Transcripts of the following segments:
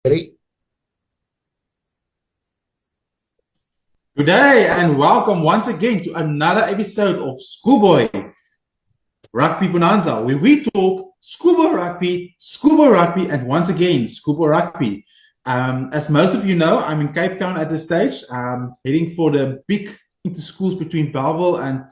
Three. Good day and welcome once again to another episode of Schoolboy Rugby Bonanza, where we talk Schoolboy Rugby, and once again, Schoolboy Rugby. As most of you know, I'm in Cape Town at this stage, heading for the big inter-schools between Bellville and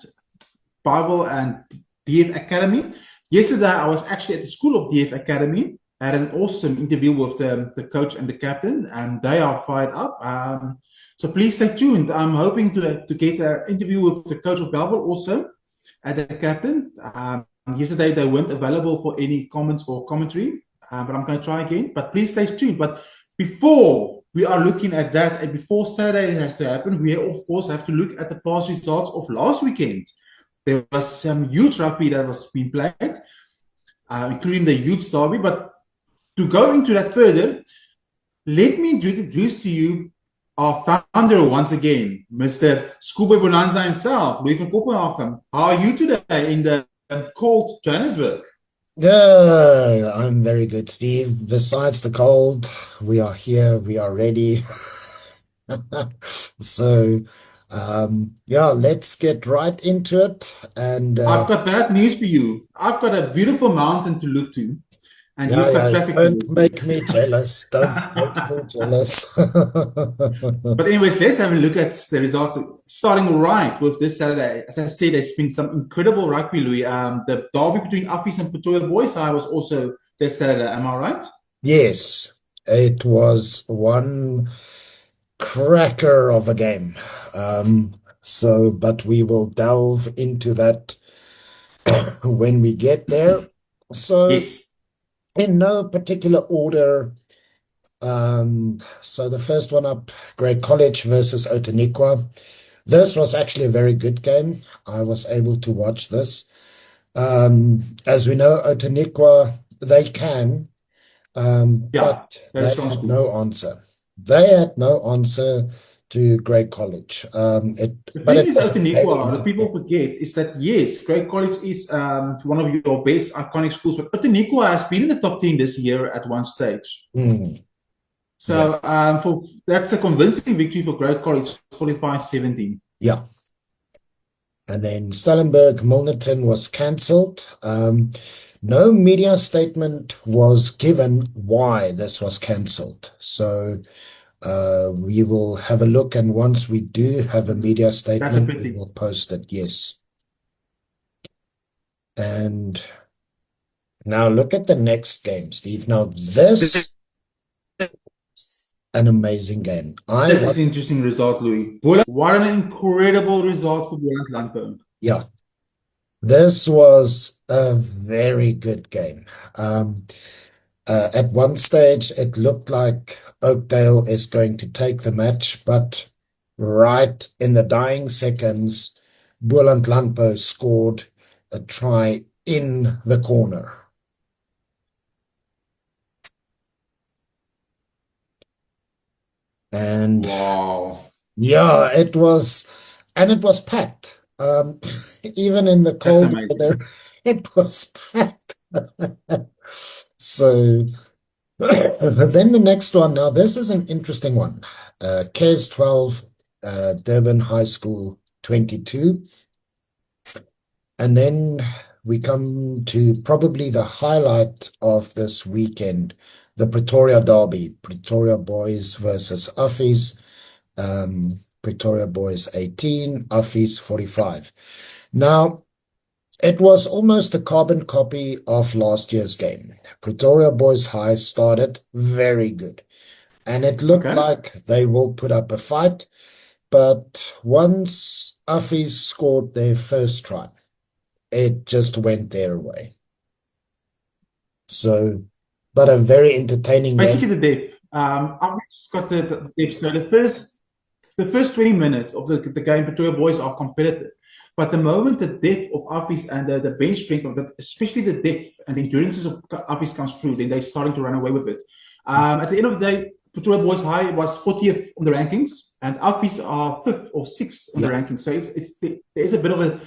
DF Academy. Yesterday, I was actually at the school of DF Academy. I had an awesome interview with the coach and the captain, and they are fired up. So please stay tuned. I'm hoping to get an interview with the coach of Bellville also and the captain. Yesterday, they weren't available for any comments or commentary, but I'm going to try again. But please stay tuned. But before we are looking at that, and before Saturday has to happen, we of course have to look at the past results of last weekend. There was some huge rugby that was being played, including the youth derby. But to go into that further, let me introduce to you our founder once again, Mr. Schoolboy Bonanza himself, Louis van Kopenhagen. How are you today in the cold Johannesburg? Yeah, I'm very good, Steve. Besides the cold, we are here, we are ready. So, yeah, let's get right into it. And I've got bad news for you. I've got a beautiful mountain to look to, and yeah, you've got yeah, traffic to don't look to. make me jealous. Don't make me jealous. But anyways, let's have a look at the results. Starting right with this Saturday. As I said, there's been some incredible rugby, Louis. The derby between Affies and Pretoria Boys High was also this Saturday. Am I right? Yes, it was one cracker of a game. But we will delve into that when we get there. So, Yes. in no particular order, so the first one up, Grey College versus Outeniqua. This was actually a very good game. I was able to watch this. As we know, Outeniqua, they can, Yeah, but very they strong had school. no answer. They had no answer to Grey College. The But thing it is, was a very Outeniqua, the people entertaining. forget is that yes, Great College is one of your best iconic schools, but Outeniqua has been in the top 10 this year at one stage. Mm, yeah, So for that's a convincing victory for Great College, 45-17. yeah. And then Stellenberg Milnerton was cancelled. No media statement was given why this was cancelled. So we will have a look, and once we do have a media That's a statement, we pity. will post it. Yes. And now look at the next game, Steve. Now This this an amazing game. I is was an interesting result, Louis. What an incredible result for Boland Landbouw. Yeah, this was a very good game. Um, at one stage, it looked like Oakdale is going to take the match, but right in the dying seconds, Boland Landbouw scored a try in the corner. And Wow. yeah, and it was packed. Even in the That's cold amazing. weather, it was packed. So, but then the next one, now this is an interesting one. KES 12, Durban High School 22. And then we come to probably the highlight of this weekend, the Pretoria Derby, Pretoria Boys versus Uffies. Pretoria Boys 18, Uffies 45. Now, it was almost a carbon copy of last year's game. Pretoria Boys High started very good, and it looked Okay. like they will put up a fight. But once Uffies scored their first try, it just went their way. So, but a very entertaining game. Basically the depth. I've just got the depth. So the first 20 minutes of the game, Pretoria boys are competitive. But the moment the depth of Afis and the bench strength of that, especially the depth and the endurances of Afis comes through, then they're starting to run away with it. At the end of the day, Pretoria boys high was 40th on the rankings, and Afis are fifth or sixth on the Yeah, rankings. So there is a bit of a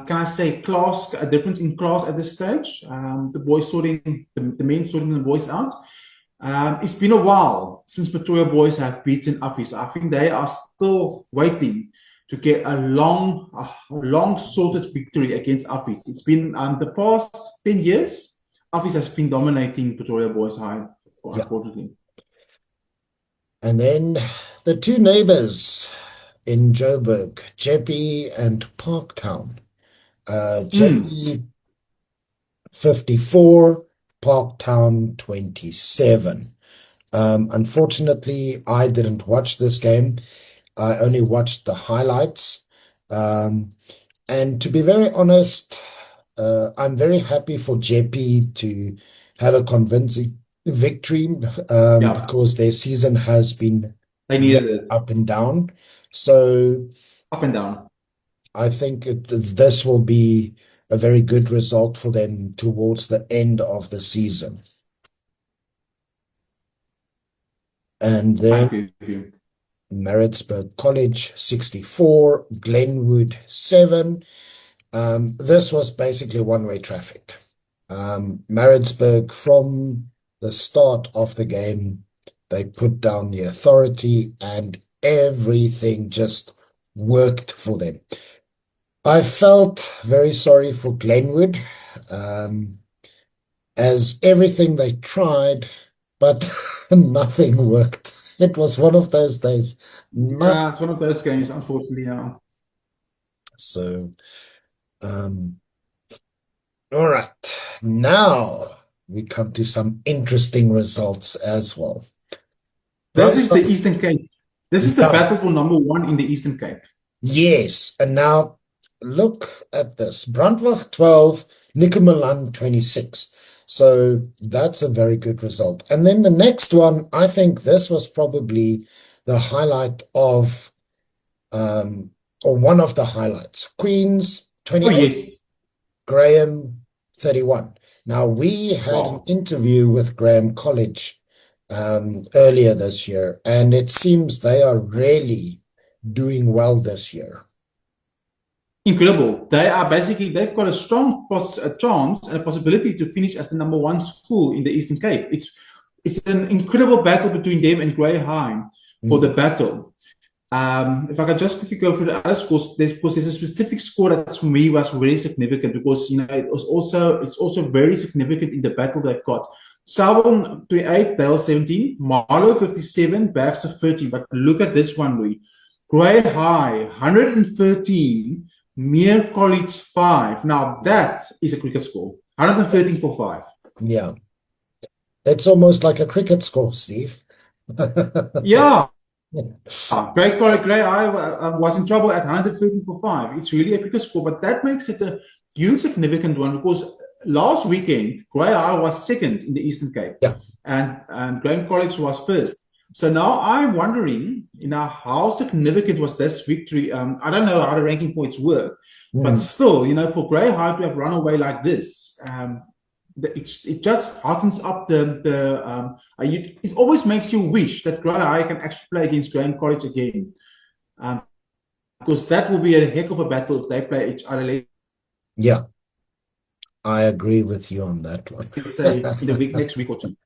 can I say a difference in class at this stage. The boys sorting the men sorting the boys out. It's been a while since Pretoria boys have beaten Affies. I think they are still waiting to get a long sorted victory against Affies. It's been the past 10 years, Affies has been dominating Pretoria boys high, Yeah. unfortunately. And then the two neighbors in Joburg, Jeppe and Parktown. Mm, Jeppe 54, Parktown 27. Unfortunately, I didn't watch this game. I only watched the highlights. Um, and to be very honest, I'm very happy for Jeppe to have a convincing victory yeah, because their season has been they very needed it up and down. So up and down. I think this will be a very good result for them towards the end of the season. And I then agree with you. Maritzburg College 64, Glenwood 7. This was basically one-way traffic. Maritzburg, from the start of the game, they put down the authority and everything just worked for them. I felt very sorry for Glenwood, um, as everything they tried, but nothing worked. It was one of those days. Not Yeah, it's one of those games, unfortunately. Yeah. so. Um, all right. Now we come to some interesting results as well. This is the Brandford, Eastern Cape. This is the yeah, battle for number one in the Eastern Cape. yes. And now look at this. Brandford 12, Nikomelan 26. So that's a very good result. And then the next one, I think this was probably the highlight of, um, or one of the highlights. Queens Oh, 28, yes. Graham 31. Now, we had an Wow. interview with Graham College earlier this year, and it seems they are really doing well this year. Incredible. They've got a strong a chance and a possibility to finish as the number one school in the Eastern Cape. It's an incredible battle between them and Grey High for the Mm, battle. If I could just quickly go through the other scores, there's a specific score that for me was very significant because it's also very significant in the battle they've got. Southern 28, Dale 17, Marlow 57, Baxter 13. But look at this one, Louis. Grey High 113, Mere College 5. Now that is a cricket score. 113 for 5. yeah, it's almost like a cricket score, Steve. Yeah, Grey Eye was in trouble at 113 for 5. It's really a cricket score, but that makes it a huge significant one because last weekend, Grey Eye was second in the Eastern Cape Yeah. and Graham College was first. So now I'm wondering, how significant was this victory? I don't know how the ranking points work, but Mm, still, for Grey Eye to have run away like this, it just heartens up it always makes you wish that Grey High can actually play against Graham College again, um, because that will be a heck of a battle if they play each other, yeah, I agree with you on that one. let's say, in the next week or two.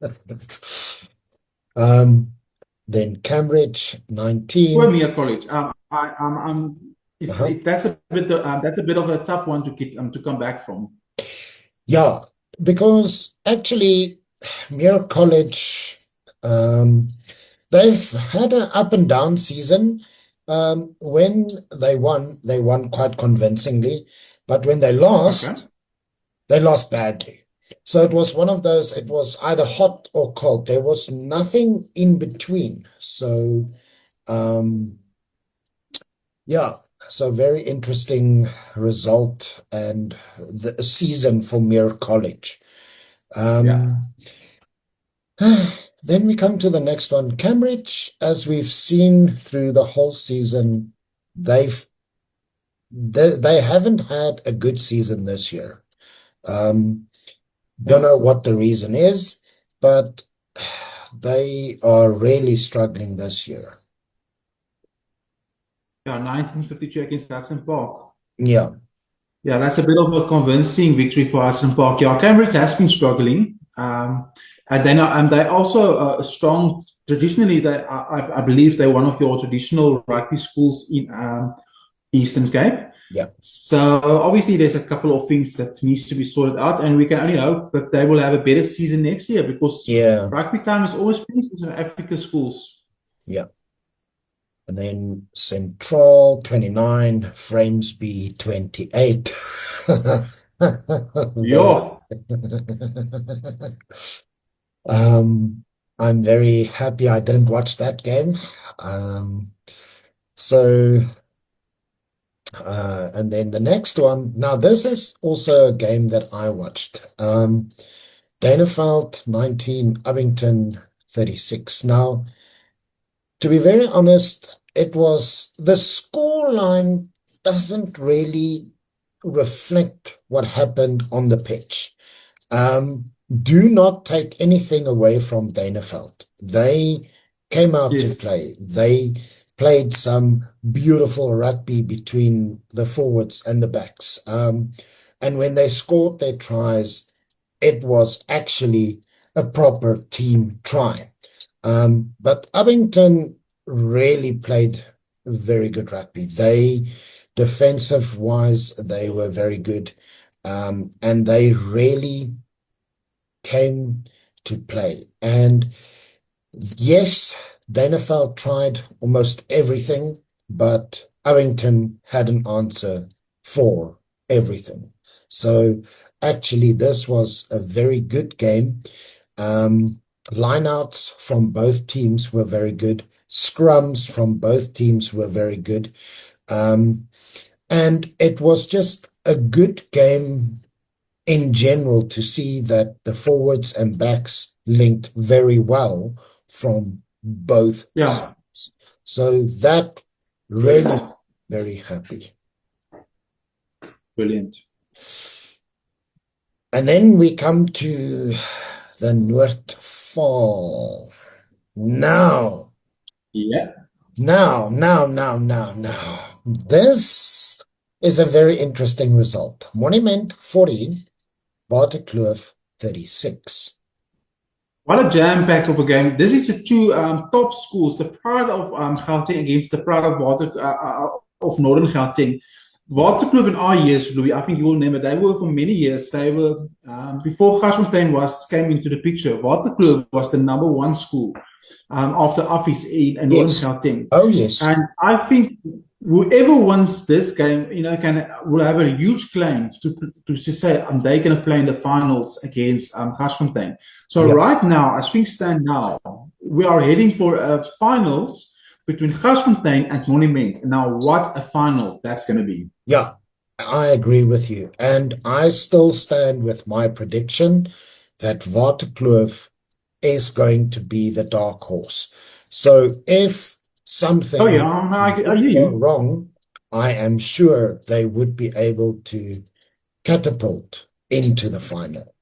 Um, then Cambridge Poor 19. Mere College. Uh-huh. That's a bit of a tough one to get to come back from. Yeah, because actually, Muir College, um, they've had an up and down season. When they won quite convincingly, but when Okay. they lost badly. So it was one of those, it was either hot or cold. There was nothing in between. So, um, yeah, so very interesting result and the season for Muir College. Yeah. Um, then we come to the next one. Cambridge, as we've seen through the whole season, they've they haven't had a good season this year. Um, don't Yeah. know what the reason is, but they are really struggling this year. Yeah. 1952 against Hudson Park. Yeah. Yeah, that's a bit of a convincing victory for Hudson Park. Yeah, Cambridge has been struggling. And then they also strong. Traditionally, I believe they're one of your traditional rugby schools in Eastern Cape. Yeah. So obviously, there's a couple of things that needs to be sorted out, and we can only hope that they will have a better season next year because Yeah. rugby time is always finished in Africa schools. Yeah. And then Central 29, Framesby 28. There. Yeah, Um, I'm very happy I didn't watch that game. Um, so, and then the next one. Now, this is also a game that I watched. Danefeld 19, Abington 36. Now, to be very honest, it was the score line doesn't really reflect what happened on the pitch. Do not take anything away from Danefeld. They came out to yes, play. They played some beautiful rugby between the forwards and the backs. And when they scored their tries, it was actually a proper team try. But Abington really played very good rugby. They, defensive wise, they were very good. And they really came to play. And yes, Danefeld tried almost everything, but Abington had an answer for everything. So actually, this was a very good game. Lineouts from both teams were very good. Scrums from both teams were very good. And it was just a good game in general to see that the forwards and backs linked very well from both yeah, sides. So that really brilliant, very happy. brilliant. And then we come to the Noordval. Now, Yeah. now. This is a very interesting result. Monument 40, Waterkloof 36. What a jam-packed of a game. This is the two top schools, the Pride of Gauteng against the Pride of of Northern Gauteng. Waterkloof in our years, Louis, I think you will remember, they were for many years, they were, before Garsfontein came into the picture, Waterkloof was the number one school after Office in Northern Yes. Gauteng. Oh, yes. And I think whoever wins this game, will have a huge claim to say they're going to play in the finals against Garsfontein. So Yeah. right now, as things stand now, we are heading for a finals between Garsfontein and Monument. Now, what a final that's going to be. Yeah, I agree with you. And I still stand with my prediction that Waterkloof is going to be the dark horse. So if Oh yeah, something I would hear go you. wrong, I am sure they would be able to catapult into the final.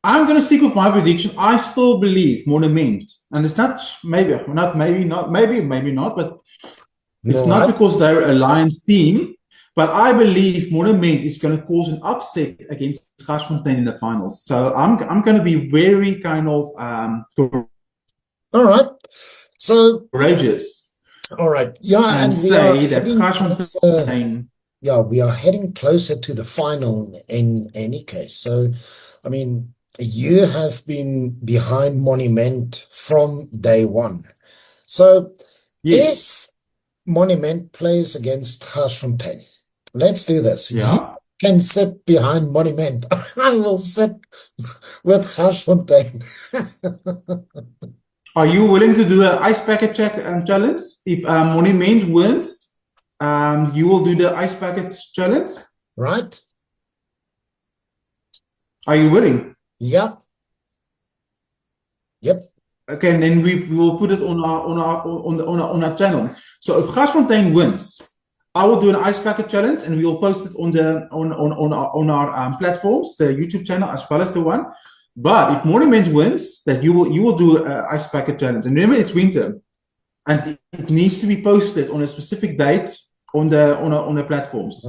I'm going to stick with my prediction. I still believe Monument, and it's not maybe not, but it's All not right. because they're a Lions team, but I believe Monument is going to cause an upset against Garsfontein in the finals. So I'm going to be very kind of All right. So, courageous all right. Yeah, and and we are say that heading closer. Garsfontein. Yeah, we are heading closer to the final in any case. So, I mean, you have been behind Monument from day one. So, Yes, if Monument plays against Garsfontein, let's do this. You yeah. can sit behind Monument. I will sit with Garsfontein. Are you willing to do an ice packet challenge? If Monument wins, you will do the ice packet challenge. Right? Are you willing? Yeah. Yep. Okay, and then we will put it on our channel. So if Garsfontein wins, I will do an ice bucket challenge, and we will post it on our platforms, the YouTube channel as well as the one. But if Monument wins, that you will do an ice bucket challenge, and remember it's winter, and it needs to be posted on a specific date on the platforms.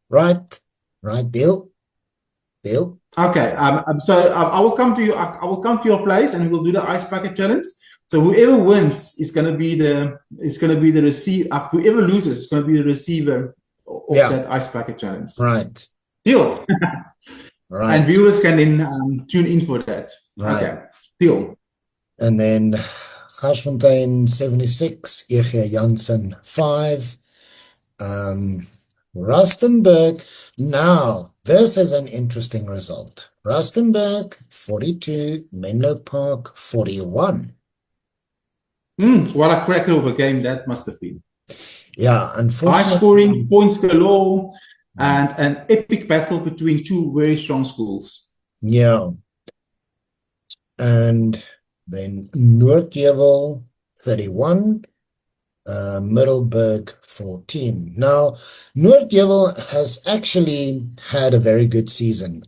Right. Right. Deal. Deal? Okay. I will come to you. I will come to your place, and we'll do the ice bucket challenge. So whoever wins is going to be the receiver. Whoever loses is going to be the receiver of Yeah, that ice bucket challenge. right, Deal. And right, viewers can then tune in for that. right. Okay. Deal. And then Garsfontein 76, EG Jansen 5. Rustenburg. Now, this is an interesting result. Rustenburg 42, Menlo Park 41. What a cracker of a game that must have been. Yeah, High scoring, unfortunately, points galore, and an epic battle between two very strong schools. yeah. And then Noordjewel 31, Middelburg 14. Now, Noordjewel has actually had a very good season.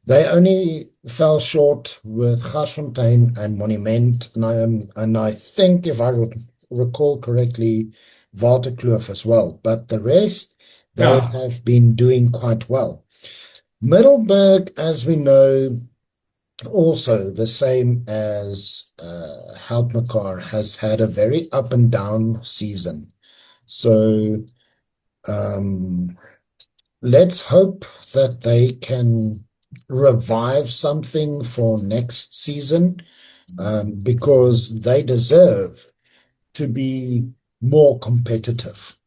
They only fell short with Garsfontein and Monument, and I think, if I would recall correctly, Waterkloof as well. But the rest, they Yeah. have been doing quite well. Middelburg, as we know, also the same as Houtmekaar, has had a very up and down season. So um, let's hope that they can revive something for next season, because they deserve to be more competitive.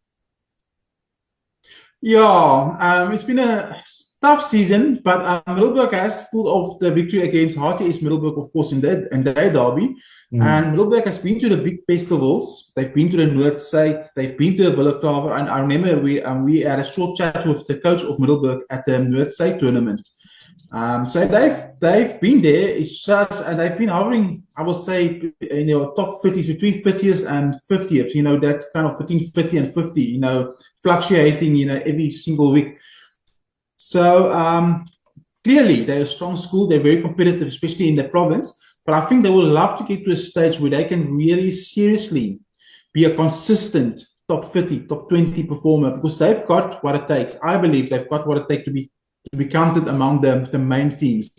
Yeah, it's been a tough season, but Middelburg has pulled off the victory against Hearty East Middelburg, of course, in their derby. Mm. And Middelburg has been to the big festivals. They've been to the Noordside. They've been to the Willekhaven. And I remember we had a short chat with the coach of Middelburg at the Noordside tournament. So they've been there. It's just and they've been hovering, I will say, top 50s between 50th and 50th. That kind of between 50 and 50. Fluctuating. Every single week. So clearly they're a strong school. They're very competitive, especially in the province. But I think they will love to get to a stage where they can really seriously be a consistent top 50, top 20 performer because they've got what it takes. I believe they've got what it takes to be counted among the main teams.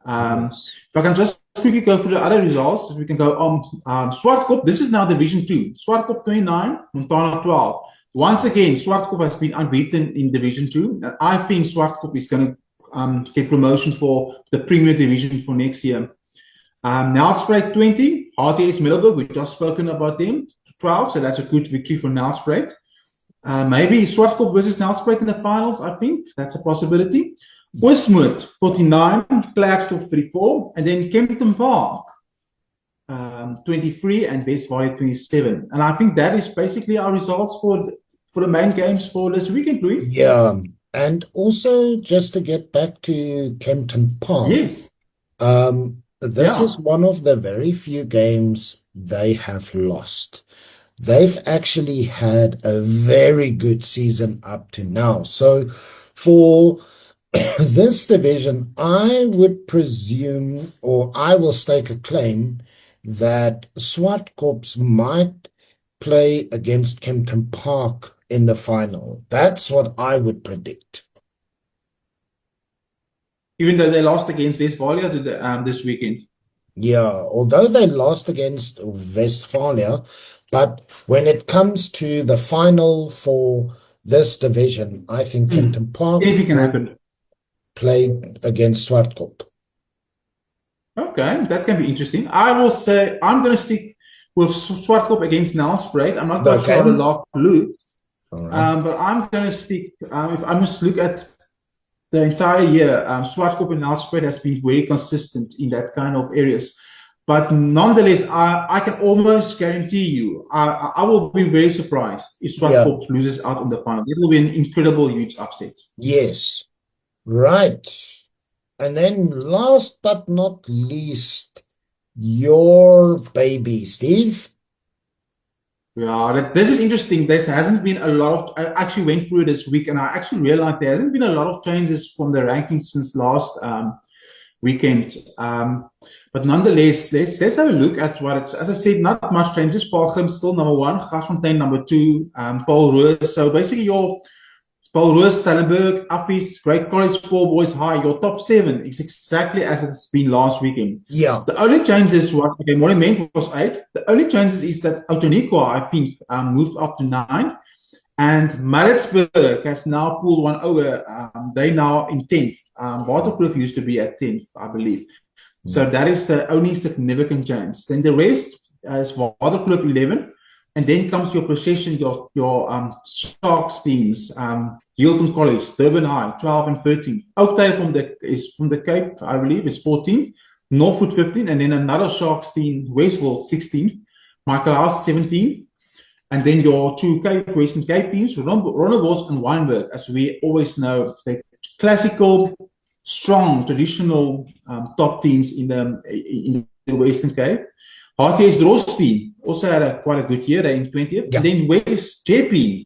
Yes. If I can just quickly go through the other results, we can go on. Swartkop, this is now Division 2. Swartkop 29, Montana 12. Once again, Swartkop has been unbeaten in Division 2. And I think Swartkop is going to get promotion for the Premier Division for next year. Nelspruit 20, RTS Middelburg, we've just spoken about them, 12, so that's a good victory for Nelspruit. Maybe Swartkop versus Nelspruit in the finals, I think. That's a possibility. Oostmoed, 49, Klerksdorp 34, and then Kempton Park, 23, and Westvalley 27. And I think that is basically our results for the main games for this weekend, Louis. Yeah. And also, just to get back to Kempton Park, Yes. this is Yeah. one of the very few games they have lost. They've actually had a very good season up to now. So for this division, I would presume, or I will stake a claim, that Swartkorps might play against Kempton Park in the final. That's what I would predict. Even though they lost against Westphalia this weekend. Yeah, although they lost against Westphalia, but when it comes to the final for this division, I think Kempton Park Anything can will happen. play against Swartkop. Okay, that can be interesting. I will say I'm going to stick with Swartkop against Nelspruit. I'm not quite sure Okay. how the lock looks, All right. but I'm going to stick. If I must look at the entire year, Swartkop and Nelspruit has been very consistent in that kind of areas. But nonetheless, I can almost guarantee you, I will be very surprised if Yeah. Swartkop loses out on the final. It will be an incredible, huge upset. Yes. Right. And then last but not least, your baby, Steve. Yeah, this is interesting. There hasn't been a lot of. I actually went through it this week, and I actually realized there hasn't been a lot of changes from the rankings since last weekend. But nonetheless, let's have a look at what it's. As I said, not much changes. Paarlgrim still number one, Garsfontein number two, Paul Roos. So basically, Paul Roos, Stellenberg, Affis, Great College, Paul Boys High. Your top 7 is exactly as it's been last weekend. Yeah. The only changes was, okay, Monument was 8. The only changes is that Outoniqua, I think, moved up to 9th. And Maritzburg has now pulled one over. They now in 10th. Waterkloof used to be at 10th, I believe. So that is the only significant change. Then the rest is Waterkloof 11th. And then comes your procession, your Sharks teams, Hilton College, Durban High, 12th and 13th. Oakdale from the Cape, I believe, is 14th. Northwood 15th. And then another Sharks team, Westville 16th. Michael House 17th. And then your two Western Cape teams, Rondebosch and Wynberg, as we always know, the classical, strong, traditional top teams in the Western Cape. RTS Dross team also had quite a good year. They're in 20th. Yeah. And then West JP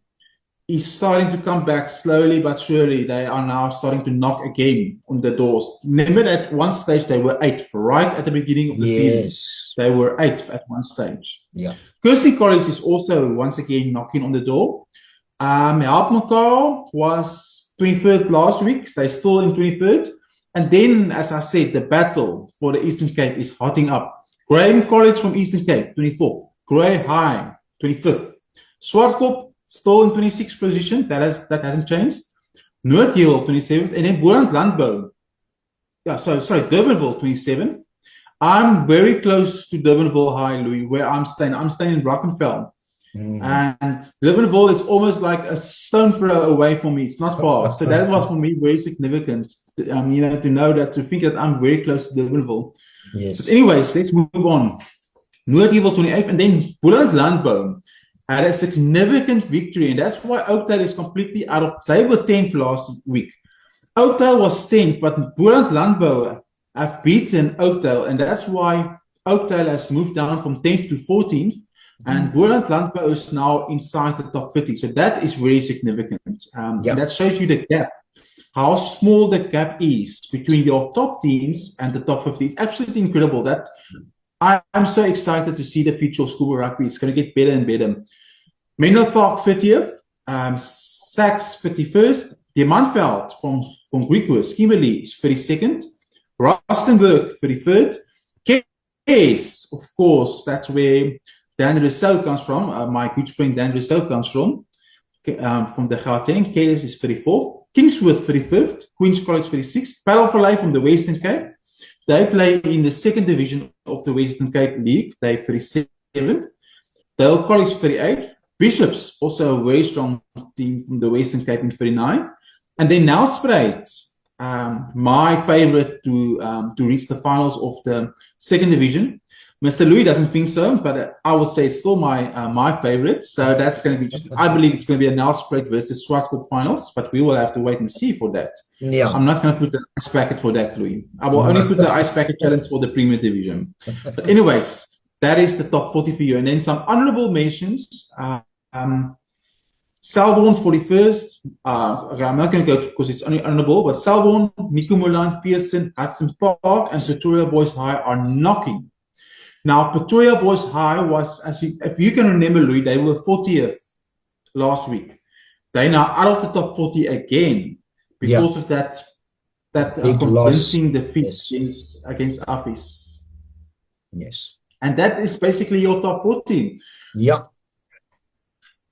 is starting to come back slowly but surely. They are now starting to knock again on the doors. Remember that at one stage they were 8th, right at the beginning of the season. They were 8th at one stage. Yeah. Kirsty College is also once again knocking on the door. Help Macau was 23rd last week. They're still in 23rd. And then, as I said, the battle for the Eastern Cape is hotting up. Graham College from Eastern Cape, 24th. Grey High, 25th. Swartkop, still in 26th position. That hasn't changed. Noordhill, 27th. And then Boland Landbou. Durbanville, 27th. I'm very close to Durbanville High, Louis, where I'm staying. I'm staying in Brackenfell. And Durbanville is almost like a stone throw away from me. It's not far. So that was for me very significant, to think that I'm very close to Durbanville. Yes. But anyways, let's move on. Noordhill 28th, and then Boland Landbou had a significant victory, and that's why Oakdale is completely out of. They were 10th last week. Oakdale was 10th, but Boland Landbou have beaten Oakdale, and that's why Oakdale has moved down from 10th to 14th, and Boland Landbou is now inside the top 50. So that is very significant. And that shows you the gap, how small the gap is between your top teams and the top 50. It's absolutely incredible. That I'm so excited to see the future of Schoolboy Rugby. It's going to get better and better. Menlo Park 30th, Sachs 31st, Diamantveld from Griekwes, Kimberley is 32nd, Rustenburg 33rd, Kes, of course, that's where Dan Rousseau comes from. My good friend Dan Rousseau comes from the Gauteng. Kes is 34th, Kingswood 35th, Queen's College 36th, Parelvallei from the Western Cape. They play in the second division of the Western Cape League. They're 37th. Dale College 38th. Bishops, also a very strong team from the Western Cape in 39th. And then Nelspruit, my favorite to reach the finals of the second division. Mr. Louis doesn't think so, but I would say it's still my favorite. So that's going to be, I believe it's going to be a Nelspruit versus Swartkop finals, but we will have to wait and see for that. Yeah. I'm not going to put the ice packet for that, Louis. I will only put the ice packet challenge for the Premier Division. But anyways, that is the top 40 for you. And then some honorable mentions. Selborne 41st. I'm not going to go because it's only honorable, but Selborne, Nico Molan, Pearson, Hudson Park, and Pretoria Boys High are knocking. Now, Pretoria Boys High was, if you can remember, Louis, they were 40th last week. They're now out of the top 40 again because of that convincing defeat against Affis. Yes. And that is basically your top 14. Yeah.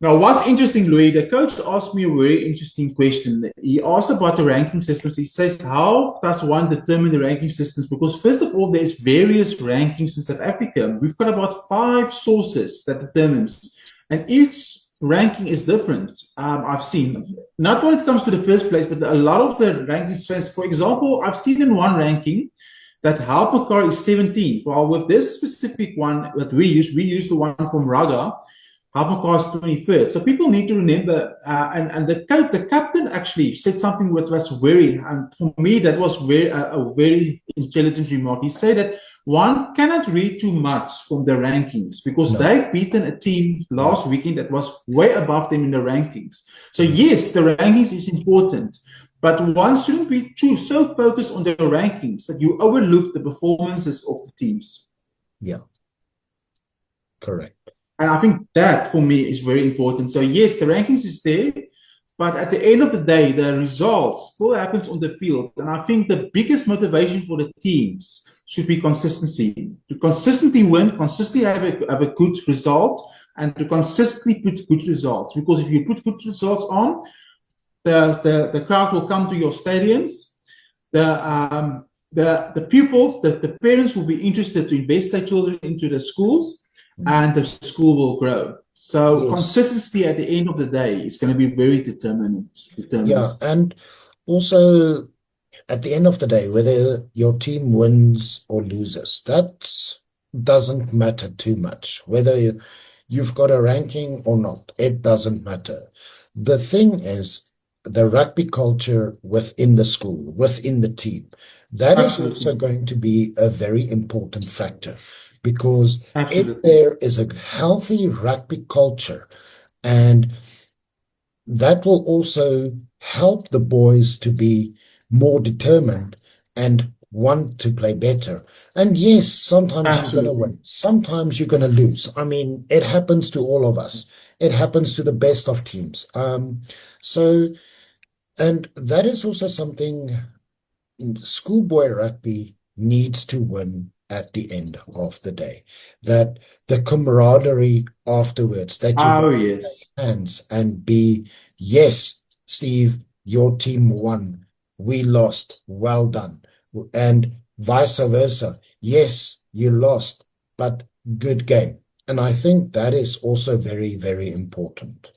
Now, what's interesting, Louis, the coach asked me a very interesting question. He asked about the ranking systems. He says, how does one determine the ranking systems? Because first of all, there's various rankings in South Africa. We've got about 5 sources that determines, and each ranking is different. I've seen, not when it comes to the first place, but a lot of the ranking trends. For example, I've seen in one ranking that Halpakar is 17th. Well, with this specific one that we use the one from Raga. Halpakar is 23rd. So people need to remember, and the captain actually said something that was and for me, that was a very intelligent remark. He said that one cannot read too much from the rankings because they've beaten a team last weekend that was way above them in the rankings. So yes, the rankings is important, but one shouldn't be so focused on the rankings that you overlook the performances of the teams. Yeah, correct. And I think that, for me, is very important. So, yes, the rankings is there, But at the end of the day, the results still happens on the field. And I think the biggest motivation for the teams should be consistency. To consistently win, consistently have a good result, and to consistently put good results. Because if you put good results on, the crowd will come to your stadiums. The pupils, the parents will be interested to invest their children into the schools, and the school will grow. So Yes. consistency at the end of the day is going to be very determinant. Yeah, and also at the end of the day, whether your team wins or loses, that doesn't matter too much. Whether you've got a ranking or not, it doesn't matter. The thing is the rugby culture within the school, within the team. That is also Absolutely. going to be a very important factor because if Absolutely. there is a healthy rugby culture, and that will also help the boys to be more determined and want to play better. And yes, sometimes you're going to Absolutely. win, sometimes you're going to lose. I mean, it happens to all of us. It happens to the best of teams. So, and that is also something schoolboy rugby needs to win at the end of the day. That the camaraderie afterwards, that you Oh, yes. hands and be, yes, Steve, your team won. We lost. Well done. And vice versa. Yes, you lost, but good game. And I think that is also very, very important.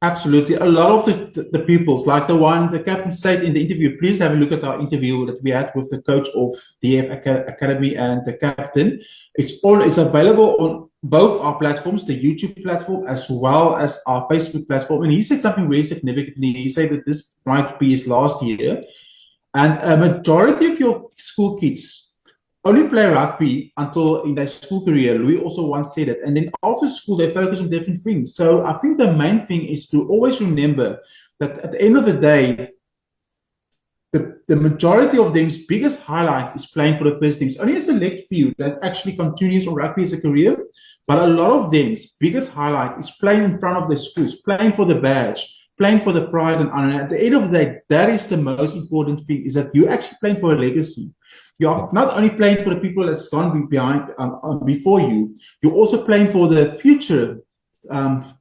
Absolutely. A lot of the pupils, like the captain said in the interview, please have a look at our interview that we had with the coach of DF Academy and the captain. It's available on both our platforms, the YouTube platform as well as our Facebook platform. And he said something very significantly. He said that this might be his last year. And a majority of your school kids only play rugby until in their school career. Louis also once said it. And then after school, they focus on different things. So I think the main thing is to always remember that at the end of the day, the majority of them's biggest highlights is playing for the first team. It's only a select few that actually continues on rugby as a career. But a lot of them's biggest highlight is playing in front of their schools, playing for the badge, playing for the pride and honor. At the end of the day, that is the most important thing, is that you're actually playing for a legacy. You're not only playing for the people that's gone behind before you, you're also playing for the future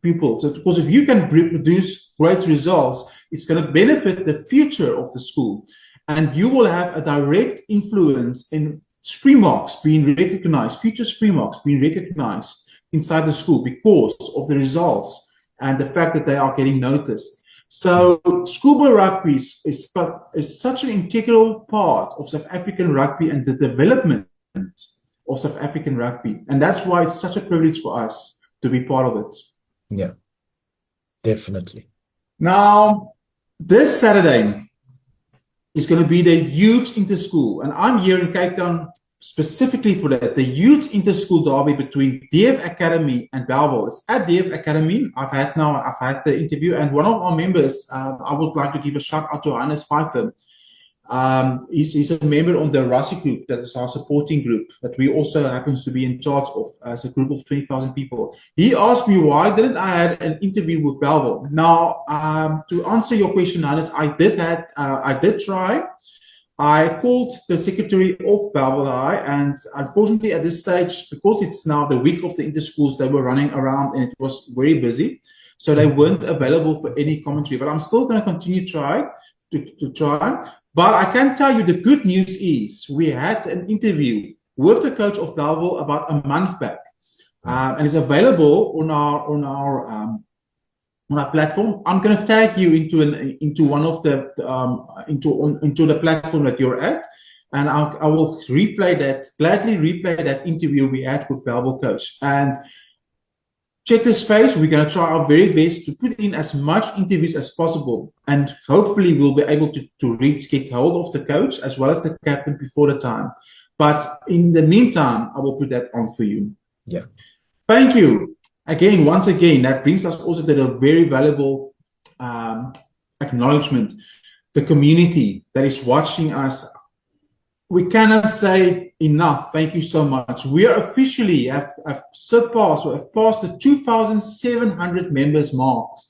people. So, because if you can produce great results, it's going to benefit the future of the school, and you will have a direct influence in Springboks being recognized, future Springboks being recognized inside the school because of the results and the fact that they are getting noticed. So schoolboy rugby is such an integral part of South African rugby and the development of South African rugby. And that's why it's such a privilege for us to be part of it. Yeah, definitely. Now, this Saturday is going to be the youth inter-school. And I'm here in Cape Town specifically for that, the youth inter-school derby between DF Academy and Bellville. It's at DF Academy. I've had the interview, and one of our members, I would like to give a shout out to Hannes Pfeiffer. He's a member on the Rugby group, that is our supporting group, that we also happens to be in charge of as a group of 20,000 people. He asked me why didn't I had an interview with Bellville. Now, to answer your question, Hannes, I did try. I called the secretary of Bellville High, and unfortunately at this stage, because it's now the week of the inter-schools, they were running around and it was very busy. So they weren't available for any commentary. But I'm still going to continue to try. But I can tell you the good news is we had an interview with the coach of Bellville about a month back. And it's available on our platform. I'm going to tag you into one of the into the platform that you're at, and I will gladly replay that interview we had with Bellville coach. And check this space. We're going to try our very best to put in as much interviews as possible, and hopefully we'll be able to get hold of the coach as well as the captain before the time. But in the meantime, I will put that on for you. Yeah. Thank you. Once again, that brings us also to the very valuable acknowledgement. The community that is watching us, we cannot say enough. Thank you so much. We are officially have passed the 2,700 members marks.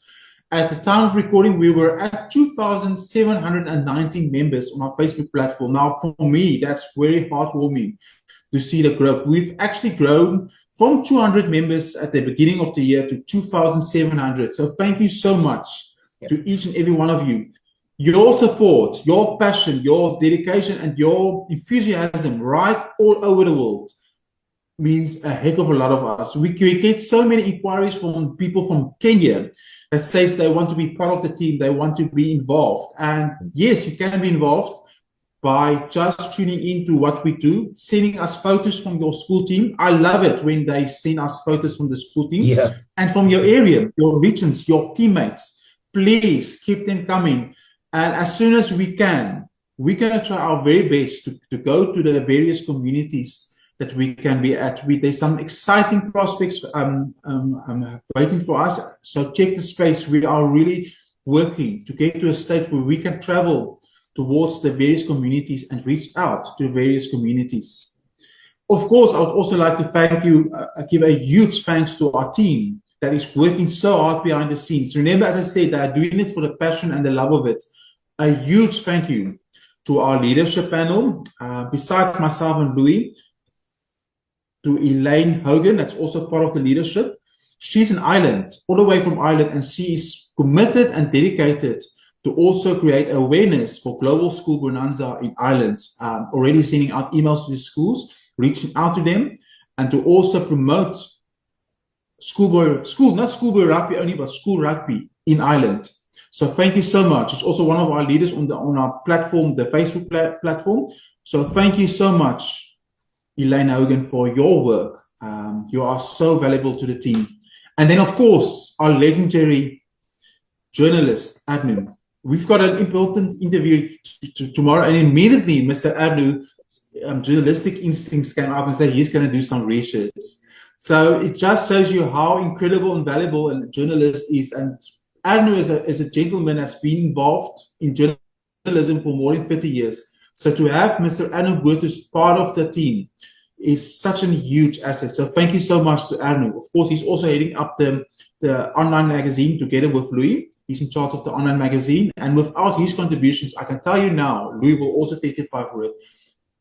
at the time of recording, we were at 2,719 members on our Facebook platform. Now, for me, that's very heartwarming to see the growth. We've actually grown from 200 members at the beginning of the year to 2,700. So thank you so much to each and every one of you. Your support, your passion, your dedication, and your enthusiasm right all over the world means a heck of a lot of us. We get so many inquiries from people from Kenya that says they want to be part of the team, they want to be involved. And yes, you can be involved by just tuning into what we do, sending us photos from your school team. I love it when they send us photos from the school team and from your area, your regions, your teammates. Please keep them coming. And as soon as we can, we're going to try our very best to go to the various communities that we can be at. There's some exciting prospects waiting for us. So check the space. We are really working to get to a stage where we can travel towards the various communities and reach out to various communities. Of course, I would also like to thank you, give a huge thanks to our team that is working so hard behind the scenes. Remember, as I said, they are doing it for the passion and the love of it. A huge thank you to our leadership panel, besides myself and Louis, to Elaine Hogan, that's also part of the leadership. She's in Ireland, all the way from Ireland, and she is committed and dedicated to also create awareness for Global School Bonanza in Ireland, already sending out emails to the schools, reaching out to them, and to also promote not schoolboy rugby only, but school rugby in Ireland. So thank you so much. It's also one of our leaders on our platform, the Facebook platform. So thank you so much, Elaine Hogan, for your work. You are so valuable to the team. And then, of course, our legendary journalist, Adnu. We've got an important interview tomorrow, and immediately Mr. Adnu's journalistic instincts came up and said he's going to do some research. So it just shows you how incredible and valuable a journalist is. And Adnu is a gentleman that's been involved in journalism for more than 30 years. So to have Mr. Adnu Booth as part of the team is such a huge asset. So thank you so much to Adnu. Of course, he's also heading up the online magazine together with Louis. He's in charge of the online magazine. And without his contributions, I can tell you now, Louis will also testify for it,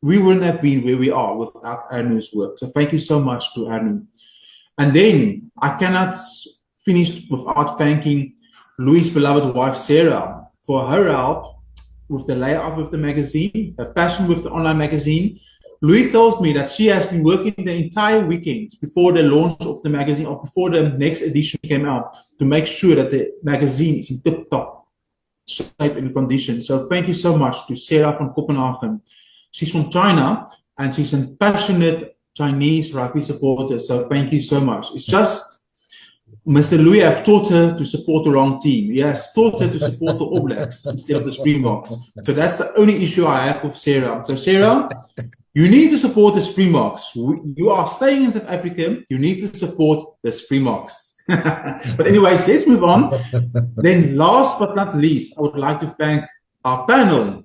we wouldn't have been where we are without Adnu's work. So thank you so much to Adnu. And then I cannot finish without thanking Louis' beloved wife, Sarah, for her help with the layout of the magazine, her passion with the online magazine. Louis told me that she has been working the entire weekend before the launch of the magazine or before the next edition came out to make sure that the magazine is in tip-top shape and condition. So thank you so much to Sarah from Copenhagen. She's from China and she's a passionate Chinese rugby supporter. So thank you so much. It's just Mr. Louis have taught her to support the wrong team. He has taught her to support the All Blacks instead of the Springboks. So that's the only issue I have with Sarah. So Sarah, you need to support the Springboks. You are staying in South Africa. You need to support the Springboks. But anyways, let's move on. Then last but not least, I would like to thank our panel,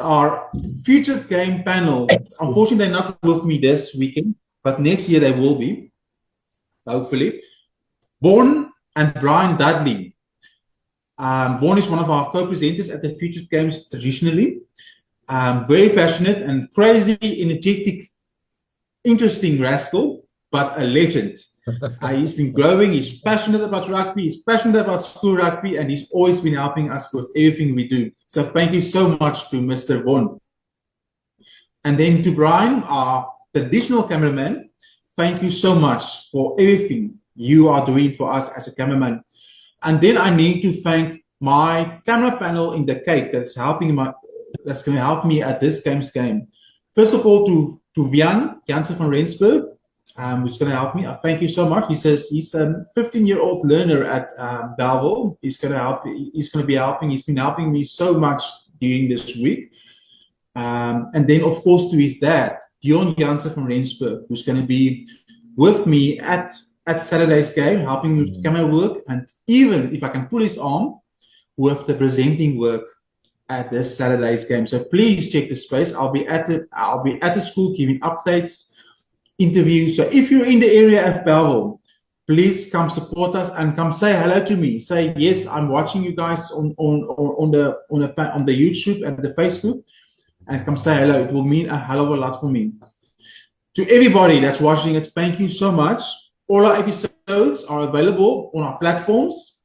our featured game panel. Unfortunately, they're not with me this weekend, but next year they will be, hopefully. Vaughan and Brian Dudley. Vaughan is one of our co-presenters at the featured games traditionally. Very passionate and crazy, energetic, interesting rascal, but a legend. He's been growing, he's passionate about rugby, he's passionate about school rugby, and he's always been helping us with everything we do. So thank you so much to Mr. Vaughan. And then to Brian, our traditional cameraman, thank you so much for everything you are doing for us as a cameraman. And then I need to thank my camera panel in the Cape that's going to help me at this game. First of all, to Jansen van Rensburg, who's going to help me. Thank you so much. He says he's a 15-year-old learner at Belleville. He's going to help. He's going to be helping. He's been helping me so much during this week. And then, of course, to his dad, Dion Jansen van Rensburg, who's going to be with me at Saturday's game, helping with the camera work, and even if I can pull his arm with the presenting work at this Saturday's game. So please check the space. I'll be at the school giving updates, interviews. So if you're in the area of Belleville, please come support us and come say hello to me. Say, yes, I'm watching you guys on the YouTube and the Facebook, and come say hello. It will mean a hell of a lot for me. To everybody that's watching it, thank you so much. All our episodes are available on our platforms,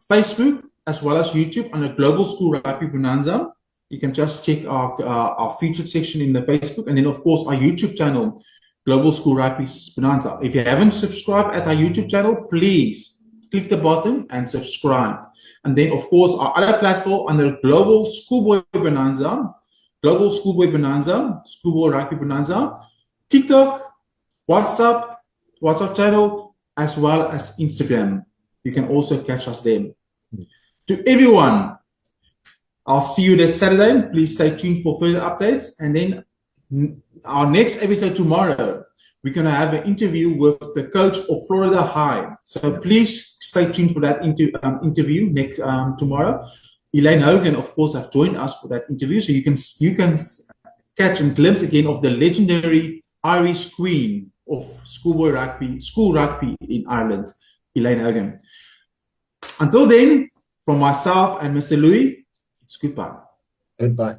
Facebook as well as YouTube under Global School Rugby Bonanza. You can just check our featured section in the Facebook, and then of course our YouTube channel, Global School Rugby Bonanza. If you haven't subscribed at our YouTube channel, please click the button and subscribe. And then of course our other platform under Global Schoolboy Bonanza, Global Schoolboy Bonanza, Schoolboy Rugby Bonanza, TikTok, WhatsApp channel, as well as Instagram. You can also catch us there. To everyone, I'll see you this Saturday. Please stay tuned for further updates. And then our next episode tomorrow, we're going to have an interview with the coach of Florida High. So please stay tuned for that interview next tomorrow. Elaine Hogan, of course, have joined us for that interview. So you can catch a glimpse again of the legendary Irish queen of school rugby in Ireland, Elaine Hogan. Until then, from myself and Mr. Louis, it's goodbye. Goodbye.